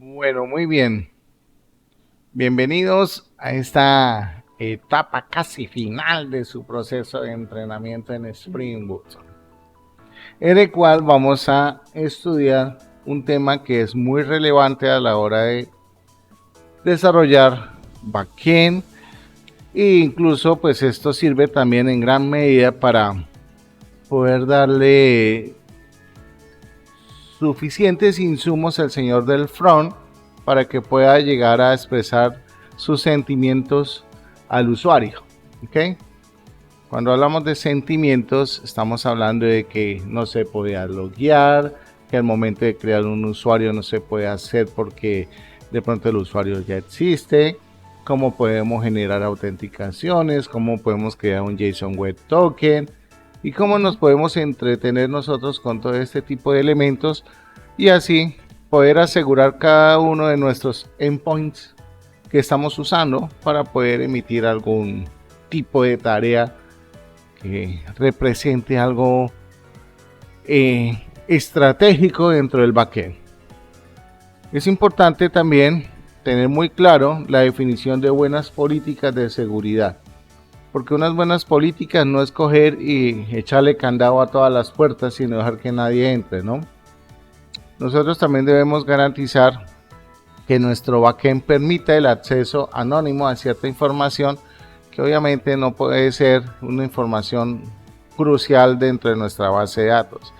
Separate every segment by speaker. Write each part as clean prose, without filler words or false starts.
Speaker 1: Bueno, muy bien. Bienvenidos a esta etapa casi final de su proceso de entrenamiento en Spring Boot, en el cual vamos a estudiar un tema que es muy relevante a la hora de desarrollar backend e incluso pues esto sirve también en gran medida para poder darle suficientes insumos al señor del front para que pueda llegar a expresar sus sentimientos al usuario. ¿Okay? Cuando hablamos de sentimientos, estamos hablando de que no se puede loguear, que al momento de crear un usuario no se puede hacer porque de pronto el usuario ya existe, cómo podemos generar autenticaciones, cómo podemos crear un JSON Web Token y cómo nos podemos entretener nosotros con todo este tipo de elementos y así poder asegurar cada uno de nuestros endpoints que estamos usando para poder emitir algún tipo de tarea que represente algo estratégico dentro del backend. Es importante también tener muy claro la definición de buenas políticas de seguridad, porque unas buenas políticas no es coger y echarle candado a todas las puertas sino dejar que nadie entre, ¿no? Nosotros también debemos garantizar que nuestro backend permita el acceso anónimo a cierta información que obviamente no puede ser una información crucial dentro de nuestra base de datos,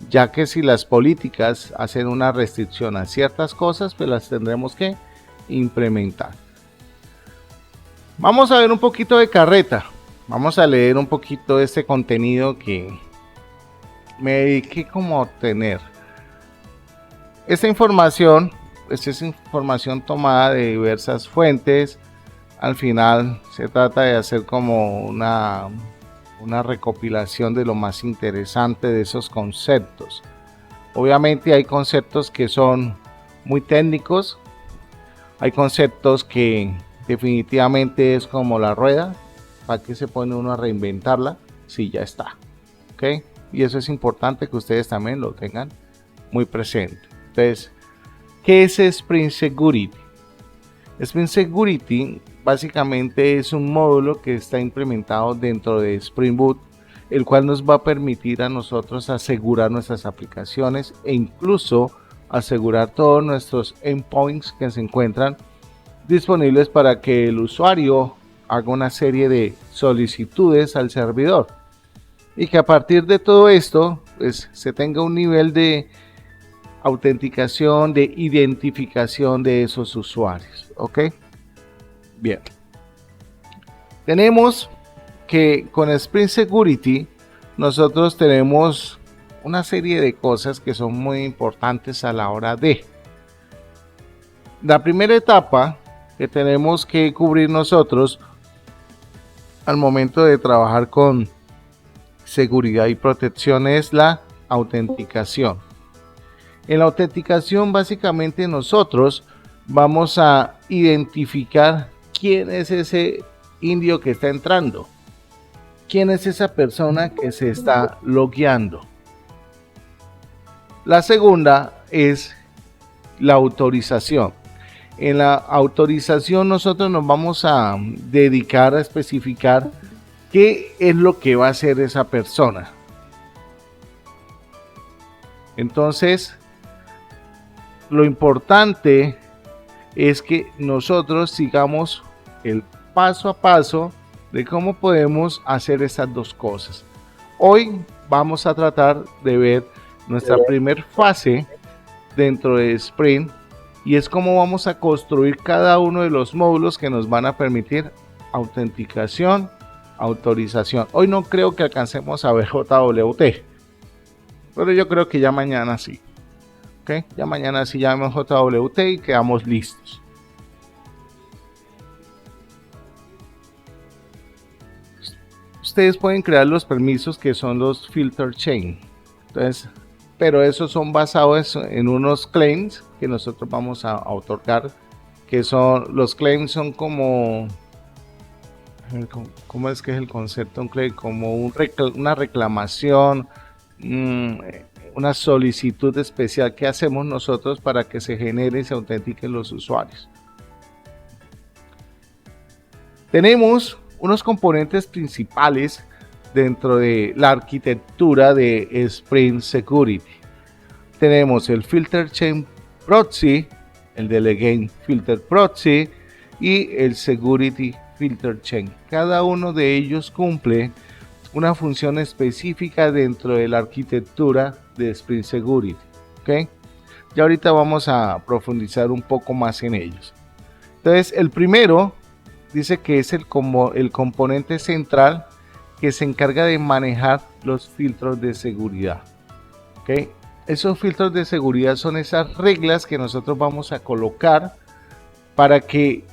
Speaker 1: ya que si las políticas hacen una restricción a ciertas cosas, pues las tendremos que implementar. Vamos a ver un poquito de carreta, vamos a leer un poquito de este contenido que me dediqué como a obtener. Esta información es información tomada de diversas fuentes. Al final se trata de hacer como una recopilación de lo más interesante de esos conceptos. Obviamente hay conceptos que son muy técnicos, hay conceptos que definitivamente es como la rueda, ¿para qué se pone uno a reinventarla si ya está? ¿Ok? Y eso es importante que ustedes también lo tengan muy presente. Entonces, ¿qué es Spring Security? Spring Security básicamente es un módulo que está implementado dentro de Spring Boot, el cual nos va a permitir a nosotros asegurar nuestras aplicaciones e incluso asegurar todos nuestros endpoints que se encuentran disponibles para que el usuario haga una serie de solicitudes al servidor y que a partir de todo esto pues, se tenga un nivel de autenticación, de identificación de esos usuarios. ¿Ok? Bien. Tenemos que con Spring Security nosotros tenemos una serie de cosas que son muy importantes a la hora de la primera etapa que tenemos que cubrir nosotros al momento de trabajar con seguridad y protección es la autenticación. En la autenticación básicamente nosotros vamos a identificar quién es ese indio que está entrando, quién es esa persona que se está logueando. La segunda es la autorización. En la autorización nosotros nos vamos a dedicar a especificar qué es lo que va a hacer esa persona. Entonces, lo importante es que nosotros sigamos el paso a paso de cómo podemos hacer estas dos cosas. Hoy vamos a tratar de ver nuestra primera fase dentro de Spring y es cómo vamos a construir cada uno de los módulos que nos van a permitir autenticación, autorización. Hoy no creo que alcancemos a ver JWT, pero yo creo que ya mañana sí. ¿Okay? Ya mañana sí llamamos JWT y quedamos listos. Ustedes pueden crear los permisos que son los filter chain. Entonces, pero esos son basados en unos claims que nosotros vamos a otorgar, que son los claims son como ¿cómo es que es el concepto? Un claim como una reclamación, una solicitud especial que hacemos nosotros para que se generen y se autentiquen los usuarios. Tenemos unos componentes principales dentro de la arquitectura de Spring Security. Tenemos el Filter Chain Proxy, el Delegate Filter Proxy y el Security Filter Chain. Cada uno de ellos cumple una función específica dentro de la arquitectura de Spring Security. ¿Okay? Ya ahorita vamos a profundizar un poco más en ellos. Entonces, el primero dice que es el componente central que se encarga de manejar los filtros de seguridad. ¿Okay? Esos filtros de seguridad son esas reglas que nosotros vamos a colocar para que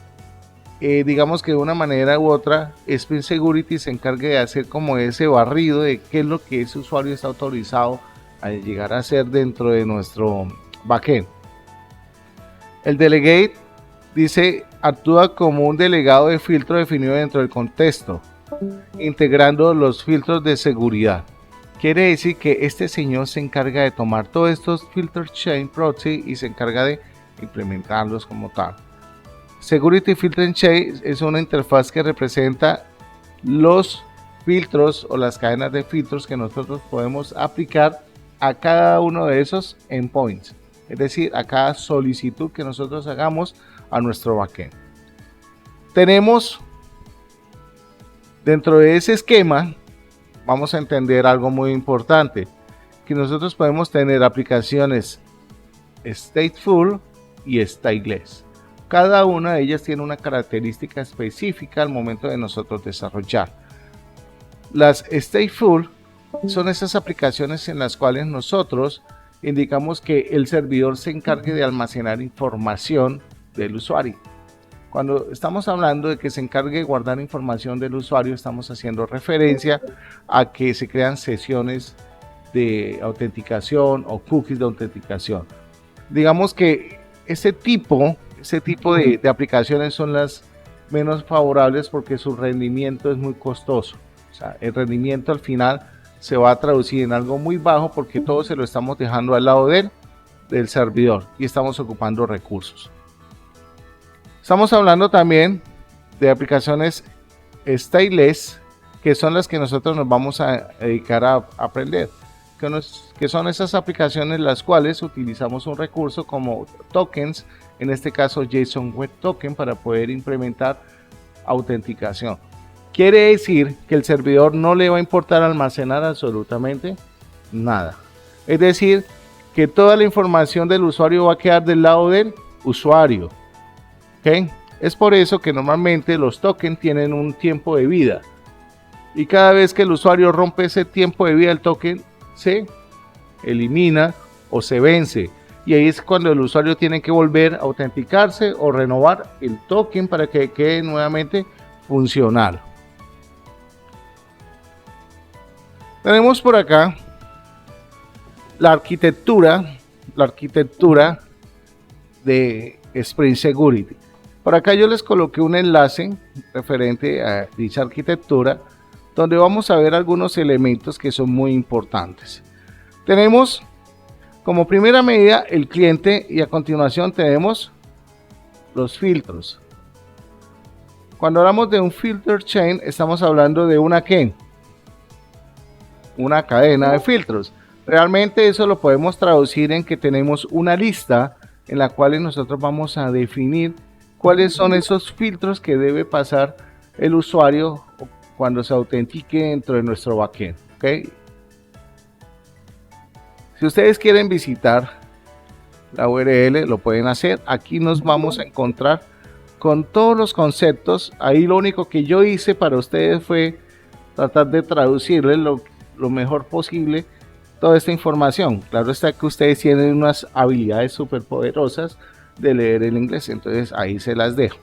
Speaker 1: digamos que de una manera u otra Spring Security se encargue de hacer como ese barrido de qué es lo que ese usuario está autorizado a llegar a hacer dentro de nuestro backend. El Delegate dice actúa como un delegado de filtro definido dentro del contexto, integrando los filtros de seguridad. Quiere decir que este señor se encarga de tomar todos estos Filter Chain Proxy y se encarga de implementarlos como tal. Security Filter Chain es una interfaz que representa los filtros o las cadenas de filtros que nosotros podemos aplicar a cada uno de esos endpoints, es decir, a cada solicitud que nosotros hagamos a nuestro backend. Tenemos dentro de ese esquema, vamos a entender algo muy importante, que nosotros podemos tener aplicaciones stateful y stateless. Cada una de ellas tiene una característica específica al momento de nosotros desarrollar. Las stateful son esas aplicaciones en las cuales nosotros indicamos que el servidor se encargue de almacenar información del usuario. Cuando estamos hablando de que se encargue de guardar información del usuario, estamos haciendo referencia a que se crean sesiones de autenticación o cookies de autenticación. Digamos que ese tipo de aplicaciones son las menos favorables porque su rendimiento es muy costoso. O sea, el rendimiento al final se va a traducir en algo muy bajo porque todo se lo estamos dejando al lado del servidor y estamos ocupando recursos. Estamos hablando también de aplicaciones stateless, que son las que nosotros nos vamos a dedicar a aprender, que son esas aplicaciones las cuales utilizamos un recurso como tokens, en este caso JSON Web Token, para poder implementar autenticación. Quiere decir que el servidor no le va a importar almacenar absolutamente nada. Es decir, que toda la información del usuario va a quedar del lado del usuario. ¿Okay? Es por eso que normalmente los tokens tienen un tiempo de vida. Y cada vez que el usuario rompe ese tiempo de vida, el token se elimina o se vence. Y ahí es cuando el usuario tiene que volver a autenticarse o renovar el token para que quede nuevamente funcional. Tenemos por acá la arquitectura de Spring Security. Por acá yo les coloqué un enlace referente a dicha arquitectura donde vamos a ver algunos elementos que son muy importantes. Tenemos como primera medida el cliente y a continuación tenemos los filtros. Cuando hablamos de un filter chain estamos hablando de una cadena de filtros. Realmente eso lo podemos traducir en que tenemos una lista en la cual nosotros vamos a definir cuáles son esos filtros que debe pasar el usuario cuando se autentique dentro de nuestro backend. ¿Okay? Si ustedes quieren visitar la URL, lo pueden hacer. Aquí nos vamos a encontrar con todos los conceptos. Ahí lo único que yo hice para ustedes fue tratar de traducirles lo mejor posible toda esta información. Claro está que ustedes tienen unas habilidades súper poderosas de leer el inglés, entonces ahí se las dejo.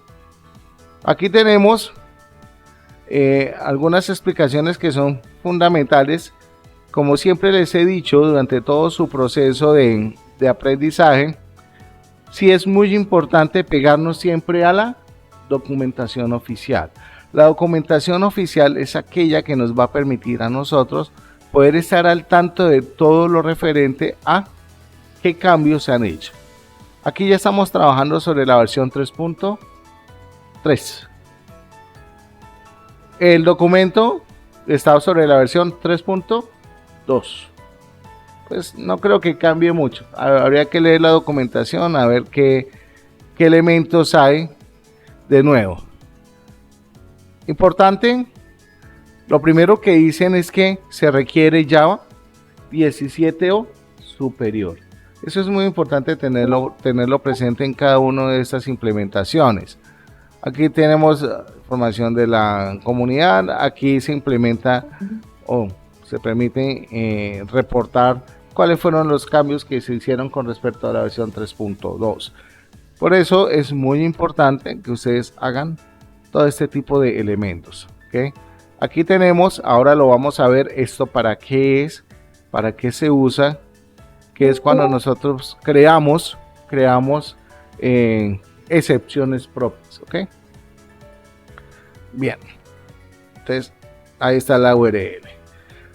Speaker 1: Aquí tenemos algunas explicaciones que son fundamentales. Como siempre les he dicho durante todo su proceso de aprendizaje, sí es muy importante pegarnos siempre a la documentación oficial. La documentación oficial es aquella que nos va a permitir a nosotros poder estar al tanto de todo lo referente a qué cambios se han hecho. Aquí ya estamos trabajando sobre la versión 3.3. El documento está sobre la versión 3.2. Pues no creo que cambie mucho. Habría que leer la documentación a ver qué elementos hay de nuevo. Importante, lo primero que dicen es que se requiere Java 17 o superior. Eso es muy importante tenerlo presente en cada una de estas implementaciones. Aquí tenemos información de la comunidad. Aquí se implementa o se permite reportar cuáles fueron los cambios que se hicieron con respecto a la versión 3.2. Por eso es muy importante que ustedes hagan todo este tipo de elementos. ¿Okay? Aquí tenemos, ahora lo vamos a ver, esto para qué es, para qué se usa, que es cuando nosotros creamos excepciones propias. ¿Okay? Bien, entonces ahí está la URL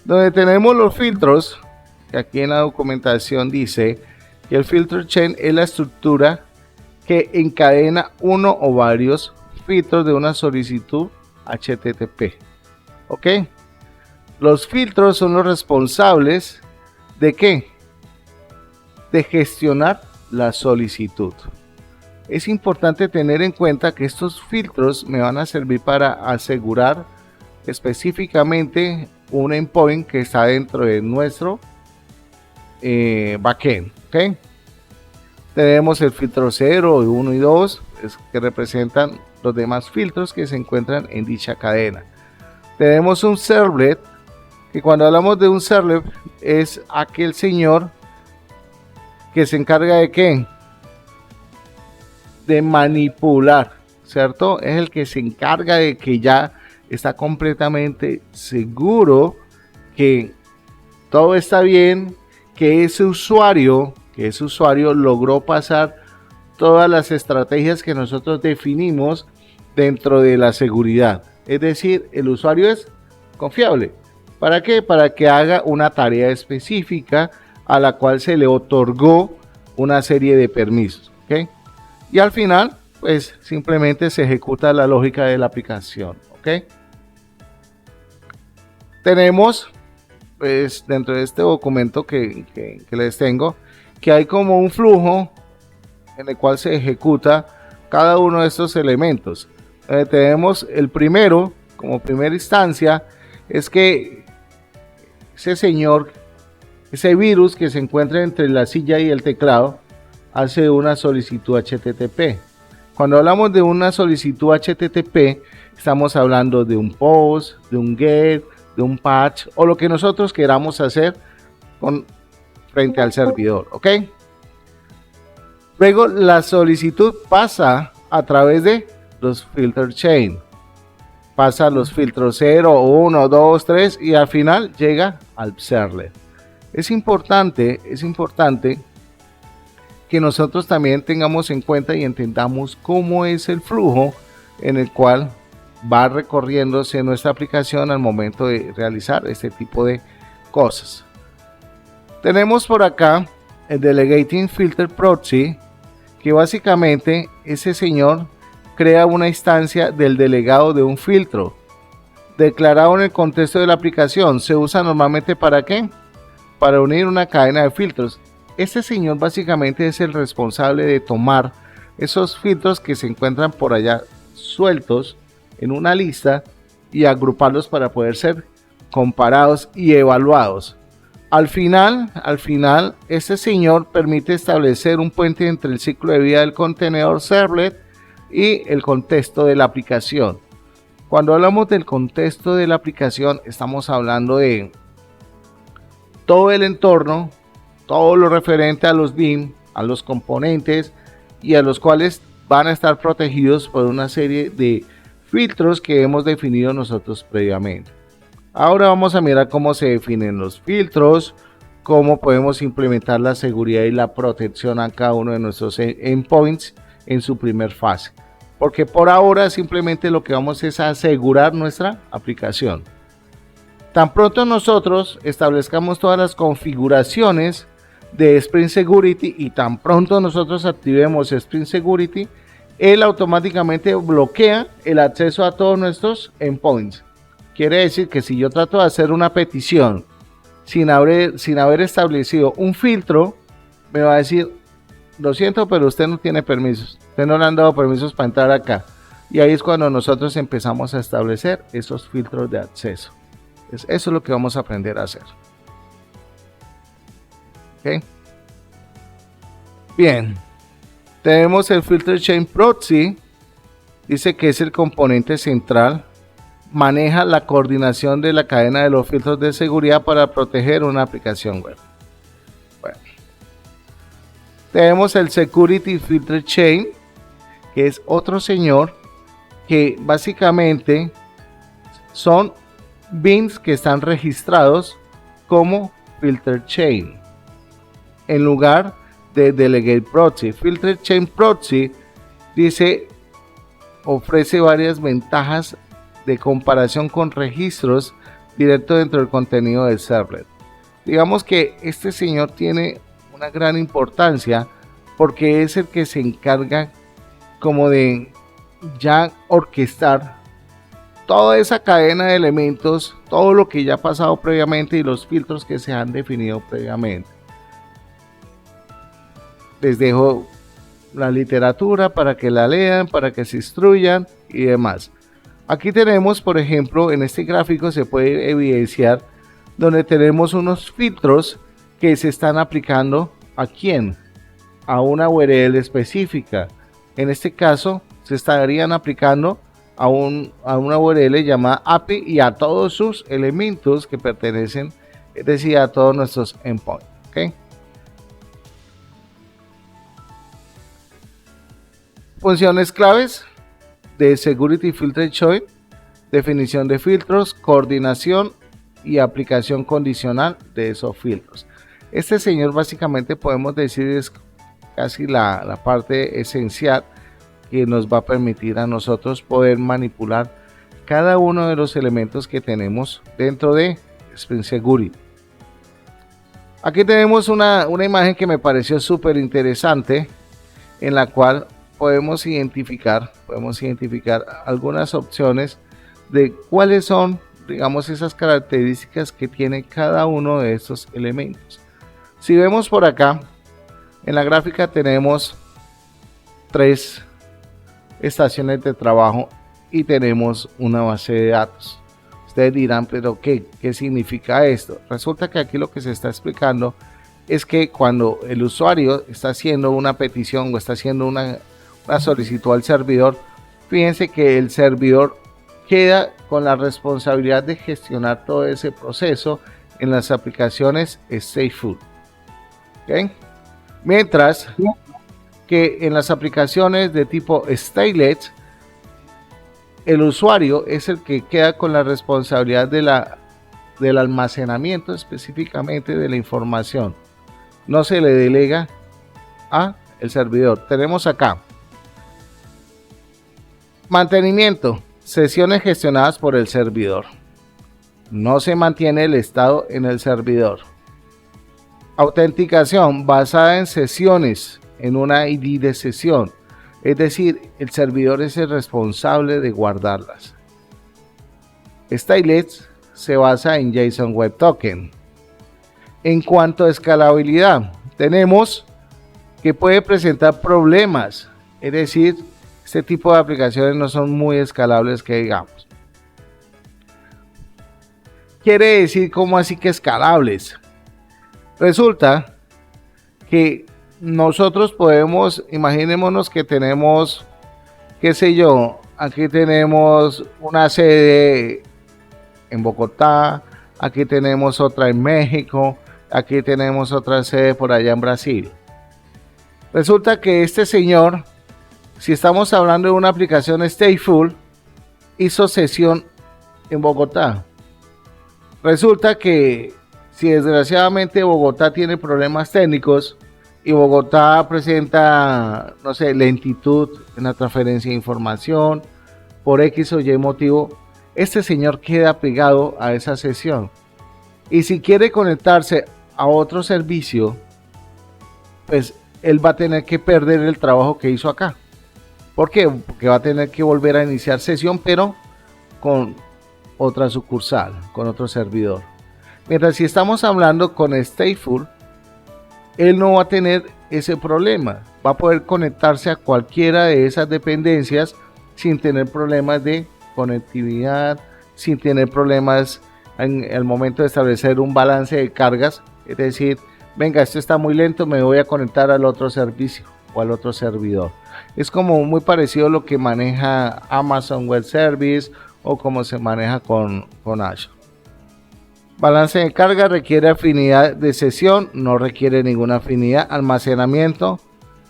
Speaker 1: donde tenemos los filtros, que aquí en la documentación dice que el filter chain es la estructura que encadena uno o varios filtros de una solicitud HTTP. ¿Ok? Los filtros son los responsables de ¿qué? De gestionar la solicitud. Es importante tener en cuenta que estos filtros me van a servir para asegurar específicamente un endpoint que está dentro de nuestro backend. ¿Okay? Tenemos el filtro 0, 1 y 2 que representan los demás filtros que se encuentran en dicha cadena. Tenemos un servlet, que cuando hablamos de un servlet es aquel señor que se encarga de ¿qué? De manipular, ¿cierto? Es el que se encarga de que ya está completamente seguro que todo está bien, que ese usuario logró pasar todas las estrategias que nosotros definimos dentro de la seguridad. Es decir, el usuario es confiable. ¿Para qué? Para que haga una tarea específica a la cual se le otorgó una serie de permisos. ¿Okay? Y al final, pues simplemente se ejecuta la lógica de la aplicación. ¿Okay? Tenemos, pues dentro de este documento que les tengo, que hay como un flujo en el cual se ejecuta cada uno de estos elementos. Tenemos el primero, como primera instancia, es que ese virus que se encuentra entre la silla y el teclado, hace una solicitud HTTP. Cuando hablamos de una solicitud HTTP, estamos hablando de un post, de un get, de un patch, o lo que nosotros queramos hacer frente al servidor. ¿Ok? Luego la solicitud pasa a través de los filter chain. Pasa los filtros 0, 1, 2, 3 y al final llega al servlet. Es importante que nosotros también tengamos en cuenta y entendamos cómo es el flujo en el cual va recorriéndose nuestra aplicación al momento de realizar este tipo de cosas. Tenemos por acá el Delegating Filter Proxy, que básicamente ese señor crea una instancia del delegado de un filtro declarado en el contexto de la aplicación. Se usa normalmente ¿para qué? Para unir una cadena de filtros. Este señor básicamente es el responsable de tomar esos filtros que se encuentran por allá sueltos en una lista y agruparlos para poder ser comparados y evaluados. Al final, este señor permite establecer un puente entre el ciclo de vida del contenedor servlet y el contexto de la aplicación. Cuando hablamos del contexto de la aplicación, estamos hablando de todo el entorno, todo lo referente a los BIM, a los componentes y a los cuales van a estar protegidos por una serie de filtros que hemos definido nosotros previamente. Ahora vamos a mirar cómo se definen los filtros, cómo podemos implementar la seguridad y la protección a cada uno de nuestros endpoints en su primer fase. Porque por ahora simplemente lo que vamos es a asegurar nuestra aplicación. Tan pronto nosotros establezcamos todas las configuraciones de Spring Security y tan pronto nosotros activemos Spring Security, él automáticamente bloquea el acceso a todos nuestros endpoints. Quiere decir que si yo trato de hacer una petición sin haber establecido un filtro, me va a decir: lo siento, pero usted no tiene permisos, usted no le han dado permisos para entrar acá. Y ahí es cuando nosotros empezamos a establecer esos filtros de acceso. Eso es lo que vamos a aprender a hacer. ¿Okay? Bien, tenemos el Filter Chain Proxy. Dice que es el componente central. Maneja la coordinación de la cadena de los filtros de seguridad para proteger una aplicación web. Bueno. Tenemos el Security Filter Chain, que es otro señor que básicamente son bins que están registrados como Filter Chain en lugar de Delegate Proxy. Filter Chain Proxy dice ofrece varias ventajas de comparación con registros directos dentro del contenido del servlet. Digamos que este señor tiene una gran importancia porque es el que se encarga como de ya orquestar toda esa cadena de elementos, todo lo que ya ha pasado previamente y los filtros que se han definido previamente. Les dejo la literatura para que la lean, para que se instruyan y demás. Aquí tenemos, por ejemplo, en este gráfico se puede evidenciar donde tenemos unos filtros que se están aplicando ¿a quién? A una URL específica. En este caso se estarían aplicando a una URL llamada API y a todos sus elementos que pertenecen, es decir, a todos nuestros endpoints. ¿Okay? Funciones claves de Security Filter Chain: definición de filtros, coordinación y aplicación condicional de esos filtros. Este señor básicamente podemos decir es casi la parte esencial que nos va a permitir a nosotros poder manipular cada uno de los elementos que tenemos dentro de Spring Security. Aquí tenemos una imagen que me pareció súper interesante, en la cual podemos identificar algunas opciones de cuáles son, digamos, esas características que tiene cada uno de estos elementos. Si vemos por acá en la gráfica tenemos 3 estaciones de trabajo y tenemos una base de datos. Ustedes dirán, pero ¿qué significa esto? Resulta que aquí lo que se está explicando es que cuando el usuario está haciendo una petición o está haciendo una solicitud al servidor, fíjense que el servidor queda con la responsabilidad de gestionar todo ese proceso en las aplicaciones stateful. ¿Okay? Mientras que en las aplicaciones de tipo stateless, el usuario es el que queda con la responsabilidad del almacenamiento específicamente de la información. No se le delega a el servidor. Tenemos acá mantenimiento, sesiones gestionadas por el servidor. No se mantiene el estado en el servidor. Autenticación basada en sesiones, en una ID de sesión. Es decir, el servidor es el responsable de guardarlas. Stateless se basa en JSON Web Token. En cuanto a escalabilidad, tenemos que puede presentar problemas. Es decir, este tipo de aplicaciones no son muy escalables que digamos. Quiere decir, ¿cómo así que escalables? Resulta que nosotros podemos, imaginémonos que tenemos, qué sé yo, aquí tenemos una sede en Bogotá, aquí tenemos otra en México, aquí tenemos otra sede por allá en Brasil. Resulta que este señor, si estamos hablando de una aplicación stateful, hizo sesión en Bogotá. Resulta que si desgraciadamente Bogotá tiene problemas técnicos y Bogotá presenta, no sé, lentitud en la transferencia de información por X o Y motivo, este señor queda pegado a esa sesión. Y si quiere conectarse a otro servicio, pues él va a tener que perder el trabajo que hizo acá. ¿Por qué? Porque va a tener que volver a iniciar sesión, pero con otra sucursal, con otro servidor. Mientras si estamos hablando con Stateful, él no va a tener ese problema. Va a poder conectarse a cualquiera de esas dependencias sin tener problemas de conectividad, sin tener problemas en el momento de establecer un balance de cargas. Es decir, venga, esto está muy lento, me voy a conectar al otro servicio o al otro servidor. Es como muy parecido a lo que maneja Amazon Web Service o como se maneja con Azure. Balance de carga requiere afinidad de sesión, no requiere ninguna afinidad. Almacenamiento,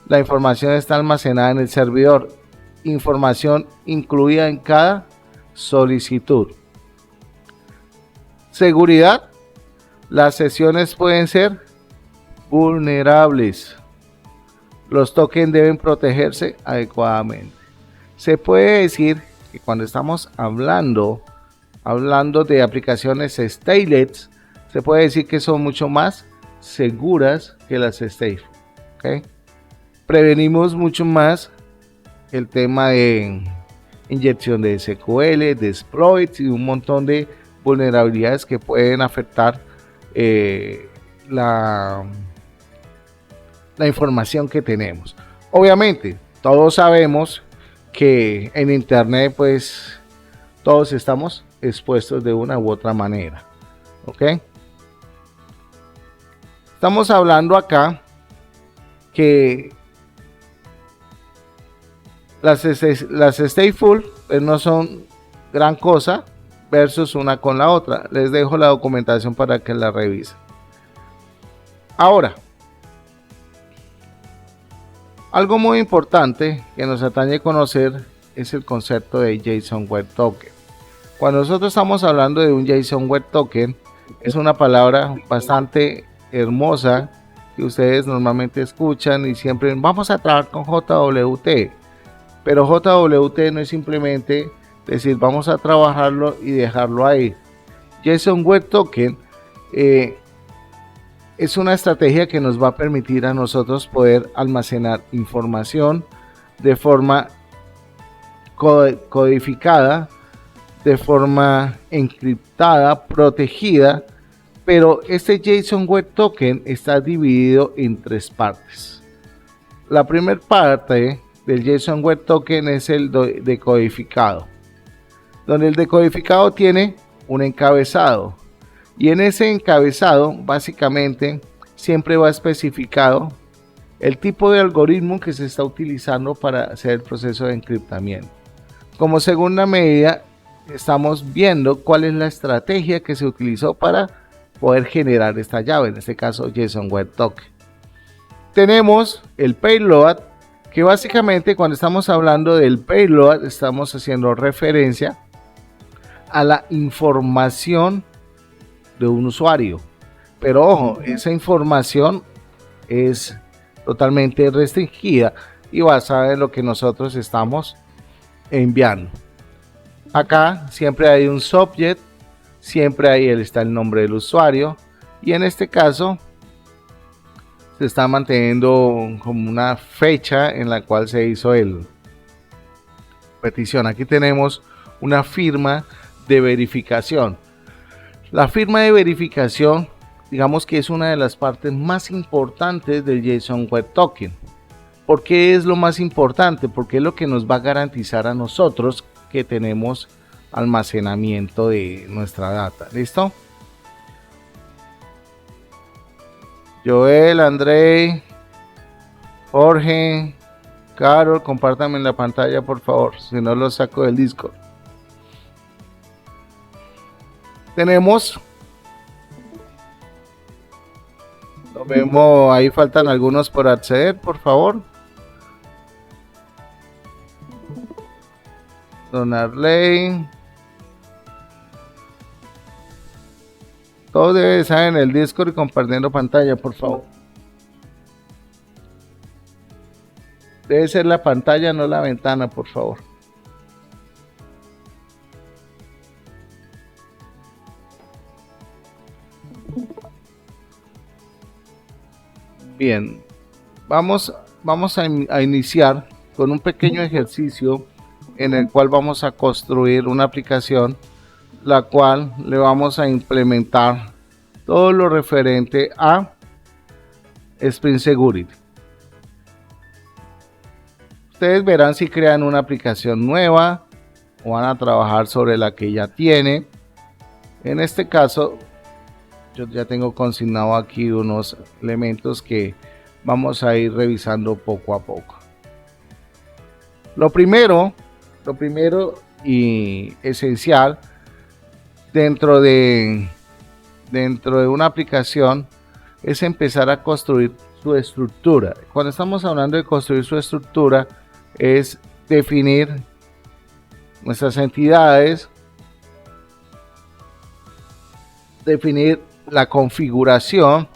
Speaker 1: la información está almacenada en el servidor. Información incluida en cada solicitud. Seguridad, las sesiones pueden ser vulnerables. Los tokens deben protegerse adecuadamente. Se puede decir que cuando estamos hablando de aplicaciones stateless, se puede decir que son mucho más seguras que las stateless. ¿Okay? Prevenimos mucho más el tema de inyección de SQL, de exploits y un montón de vulnerabilidades que pueden afectar la información que tenemos. Obviamente, todos sabemos que en internet pues todos estamos expuestos de una u otra manera. ¿Ok? Estamos hablando acá que las stateful pues no son gran cosa versus una con la otra. Les dejo la documentación para que la revisen. Ahora, algo muy importante que nos atañe conocer es el concepto de JSON Web Token. Cuando nosotros estamos hablando de un JSON Web Token, es una palabra bastante hermosa que ustedes normalmente escuchan y siempre vamos a trabajar con JWT. Pero JWT no es simplemente decir vamos a trabajarlo y dejarlo ahí. JSON Web Token es una estrategia que nos va a permitir a nosotros poder almacenar información de forma codificada, de forma encriptada, protegida, pero este JSON Web Token está dividido en tres partes. La primera parte del JSON Web Token es el decodificado, donde el decodificado tiene un encabezado, y en ese encabezado básicamente siempre va especificado el tipo de algoritmo que se está utilizando para hacer el proceso de encriptamiento. Como segunda medida, estamos viendo cuál es la estrategia que se utilizó para poder generar esta llave, en este caso JSON Web Token. Tenemos el payload, que básicamente cuando estamos hablando del payload estamos haciendo referencia a la información de un usuario, pero ojo, esa información es totalmente restringida y basada en lo que nosotros estamos enviando. Acá siempre hay un subject, siempre ahí está el nombre del usuario, y en este caso se está manteniendo como una fecha en la cual se hizo el petición. Aquí tenemos una firma de verificación. La firma de verificación, digamos que es una de las partes más importantes del JSON Web Token. ¿Por qué es lo más importante? Porque es lo que nos va a garantizar a nosotros que tenemos almacenamiento de nuestra data. ¿Listo? Joel, André, Jorge, Carol, compártanme en la pantalla por favor, si no lo saco del Discord. Tenemos, lo vemos, ahí faltan algunos por acceder, por favor. Don Arley. Todos deben estar en el Discord y compartiendo pantalla, por favor. Debe ser la pantalla, no la ventana, por favor. Bien, vamos a iniciar con un pequeño ejercicio en el cual vamos a construir una aplicación la cual le vamos a implementar todo lo referente a Spring Security. Ustedes verán si crean una aplicación nueva o van a trabajar sobre la que ya tiene. En este caso, yo ya tengo consignado aquí unos elementos que vamos a ir revisando poco a poco. Lo primero y esencial dentro de una aplicación es empezar a construir su estructura. Cuando estamos hablando de construir su estructura, es definir nuestras entidades, definir la configuración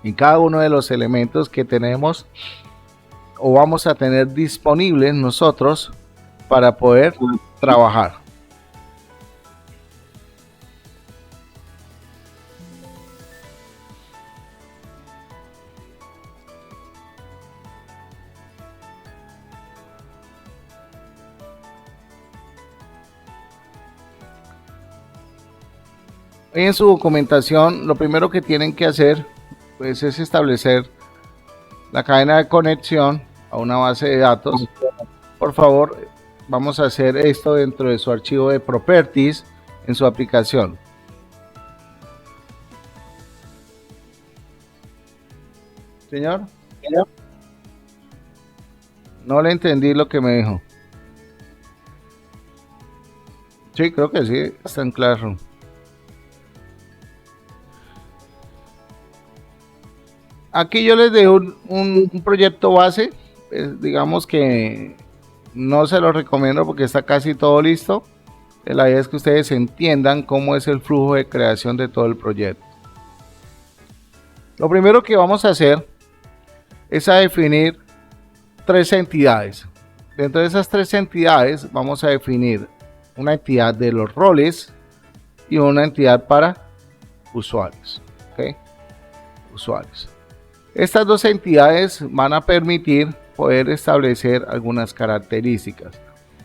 Speaker 1: en cada uno de los elementos que tenemos o vamos a tener disponibles nosotros para poder trabajar. En su documentación, lo primero que tienen que hacer pues, es establecer la cadena de conexión a una base de datos. Por favor, vamos a hacer esto dentro de su archivo de Properties en su aplicación. Señor, no le entendí lo que me dijo. Sí, creo que sí, está en Classroom. Aquí yo les dejo un proyecto base, digamos que no se lo recomiendo porque está casi todo listo. La idea es que ustedes entiendan cómo es el flujo de creación de todo el proyecto. Lo primero que vamos a hacer es a definir 3 entidades. Dentro de esas 3 entidades vamos a definir una entidad de los roles y una entidad para usuarios. ¿Okay? Usuarios. Estas 2 entidades van a permitir poder establecer algunas características.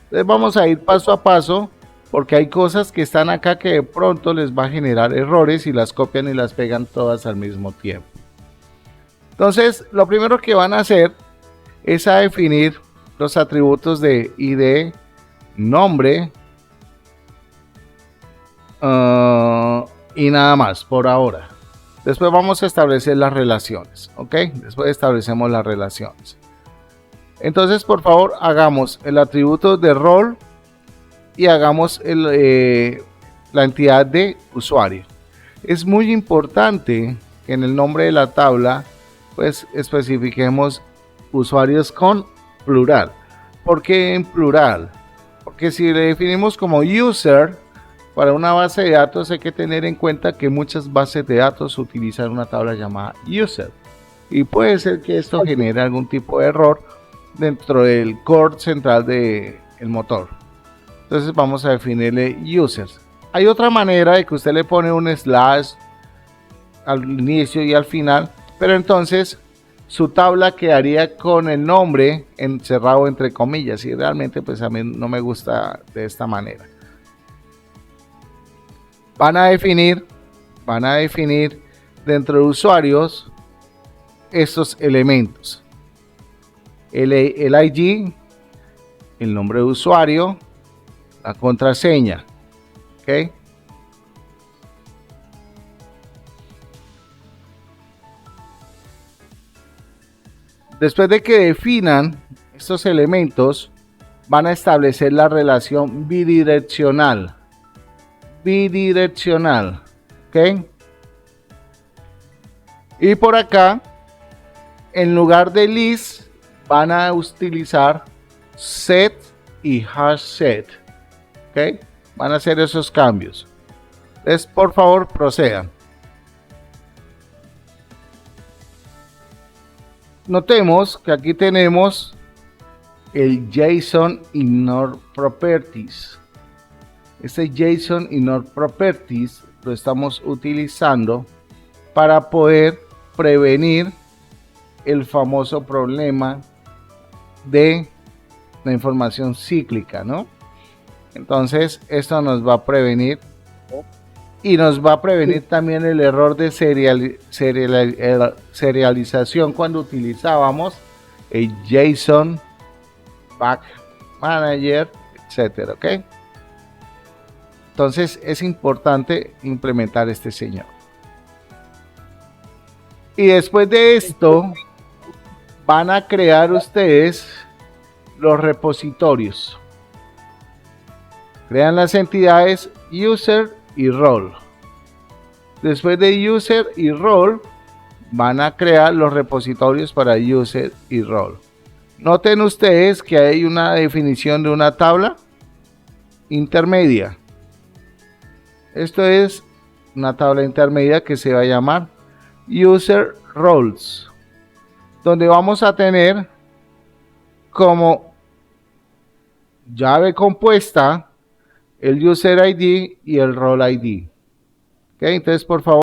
Speaker 1: Entonces vamos a ir paso a paso porque hay cosas que están acá que de pronto les va a generar errores y las copian y las pegan todas al mismo tiempo. Entonces lo primero que van a hacer es a definir los atributos de ID, nombre y nada más por ahora. Después vamos a establecer las relaciones, ¿ok? Después establecemos las relaciones. Entonces, por favor, hagamos el atributo de rol y hagamos la entidad de usuario. Es muy importante que en el nombre de la tabla, pues, especifiquemos usuarios con plural. ¿Por qué en plural? Porque si le definimos como user, para una base de datos hay que tener en cuenta que muchas bases de datos utilizan una tabla llamada user y puede ser que esto genere algún tipo de error dentro del core central del motor. Entonces vamos a definirle users. Hay otra manera de que usted le pone un slash al inicio y al final, pero entonces su tabla quedaría con el nombre encerrado entre comillas y realmente pues a mí no me gusta de esta manera. Van a definir dentro de usuarios estos elementos. El ID, el nombre de usuario, la contraseña. ¿Ok? Después de que definan estos elementos, van a establecer la relación bidireccional. ¿Ok? Y por acá, en lugar de list, van a utilizar set y hash set. ¿Ok? Van a hacer esos cambios. Entonces, por favor, procedan. Notemos que aquí tenemos el JSON Ignore Properties. Este JSON Ignore Properties lo estamos utilizando para poder prevenir el famoso problema de la información cíclica, ¿no? Entonces, esto nos va a prevenir y nos va a prevenir también el error de serialización cuando utilizábamos el JSON Pack Manager, etcétera, ¿ok? Entonces, es importante implementar este señor. Y después de esto, van a crear ustedes los repositorios. Crean las entidades user y role. Después de user y role, van a crear los repositorios para user y role. Noten ustedes que hay una definición de una tabla intermedia. Esto es una tabla intermedia que se va a llamar user roles, donde vamos a tener como llave compuesta el user ID y el role ID. ¿Ok? Entonces, por favor,